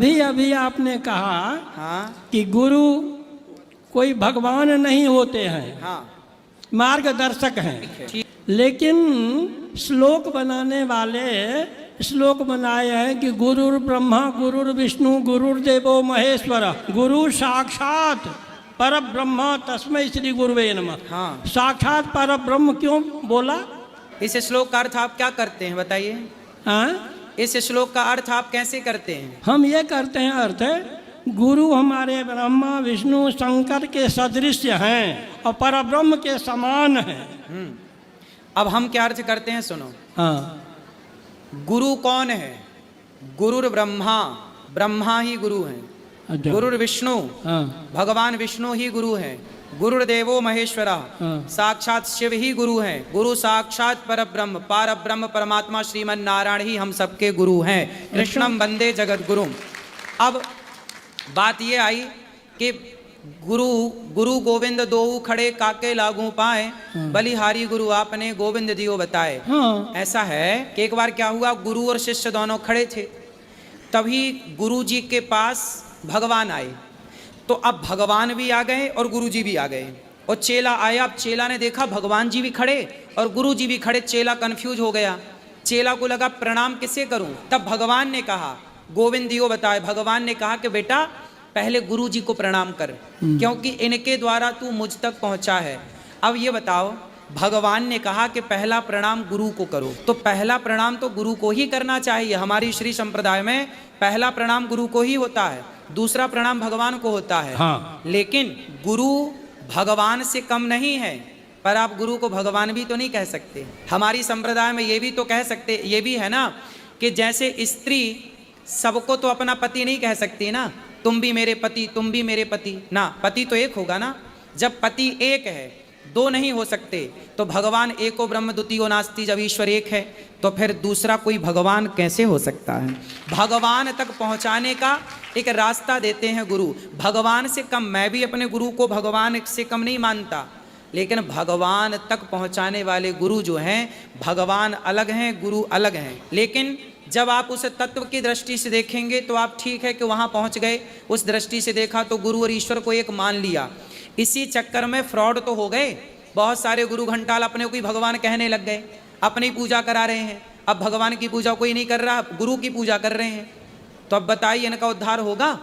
अभी अभी आपने कहा हाँ कि गुरु कोई भगवान नहीं होते हैं, हाँ मार्गदर्शक हैं। ठीक। लेकिन श्लोक बनाने वाले श्लोक बनाए हैं कि गुरुर ब्रह्मा गुरुर विष्णु गुरुर्देवो महेश्वर, गुरु साक्षात पर ब्रह्म तस्मै श्री गुरुवे नमः। हाँ साक्षात पर ब्रह्म क्यों बोला? इस श्लोक का अर्थ आप क्या करते हैं बताइए? हाँ, इस श्लोक का अर्थ आप कैसे करते हैं? हम ये करते हैं अर्थ गुरु हमारे ब्रह्मा विष्णु शंकर के सदृश हैं और परब्रह्म के समान हैं। अब हम क्या अर्थ करते हैं सुनो। हाँ, गुरु कौन है? गुरुर ब्रह्मा, ब्रह्मा ही गुरु हैं। अच्छा। गुरुर विष्णु, हाँ, भगवान विष्णु ही गुरु हैं। गुरुर्देवो महेश्वरा, हाँ। साक्षात शिव ही गुरु हैं। गुरु साक्षात परब्रह्म, पारब्रह्म परमात्मा श्रीमन नारायण ही हम सबके गुरु हैं। कृष्णम वंदे जगत गुरु। अब बात ये आई कि गुरु गोविंद दोऊ खड़े काके लागू पाए, बलिहारी गुरु आपने गोविंद दियो बताए। हाँ, ऐसा है कि एक बार क्या हुआ, गुरु और शिष्य दोनों खड़े थे, तभी गुरु जी के पास भगवान आए। तो अब भगवान भी आ गए और गुरु जी भी आ गए और चेला आया। अब चेला ने देखा भगवान जी भी खड़े और गुरु जी भी खड़े। चेला कंफ्यूज हो गया, चेला को लगा प्रणाम किसे करूं। तब भगवान ने कहा गोविंद दियो बताए। भगवान ने कहा कि बेटा पहले गुरु जी को प्रणाम कर, क्योंकि इनके द्वारा तू मुझ तक पहुंचा है। अब ये बताओ, भगवान ने कहा कि पहला प्रणाम गुरु को करो, तो पहला प्रणाम तो गुरु को ही करना चाहिए। हमारी श्री संप्रदाय में पहला प्रणाम गुरु को ही होता है, दूसरा प्रणाम भगवान को होता है। हाँ। लेकिन गुरु भगवान से कम नहीं है, पर आप गुरु को भगवान भी तो नहीं कह सकते। हमारी संप्रदाय में ये भी तो कह सकते, ये भी है ना कि जैसे स्त्री सबको तो अपना पति नहीं कह सकती ना, तुम भी मेरे पति तुम भी मेरे पति ना, पति तो एक होगा ना। जब पति एक है, दो नहीं हो सकते। तो भगवान एको ब्रह्म द्वितीयो नास्ति, जब ईश्वर एक है तो फिर दूसरा कोई भगवान कैसे हो सकता है? भगवान तक पहुंचाने का एक रास्ता देते हैं गुरु। भगवान से कम, मैं भी अपने गुरु को भगवान से कम नहीं मानता, लेकिन भगवान तक पहुंचाने वाले गुरु जो हैं, भगवान अलग हैं गुरु अलग हैं। लेकिन जब आप उस तत्व की दृष्टि से देखेंगे तो आप ठीक है कि वहां पहुंच गए, उस दृष्टि से देखा तो गुरु और ईश्वर को एक मान लिया। इसी चक्कर में फ्रॉड तो हो गए। बहुत सारे गुरु घंटाल अपने को ही भगवान कहने लग गए, अपनी पूजा करा रहे हैं। अब भगवान की पूजा कोई नहीं कर रहा, गुरु की पूजा कर रहे हैं। तो अब बताइए इनका उद्धार होगा?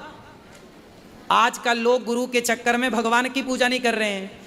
आजकल लोग गुरु के चक्कर में भगवान की पूजा नहीं कर रहे हैं।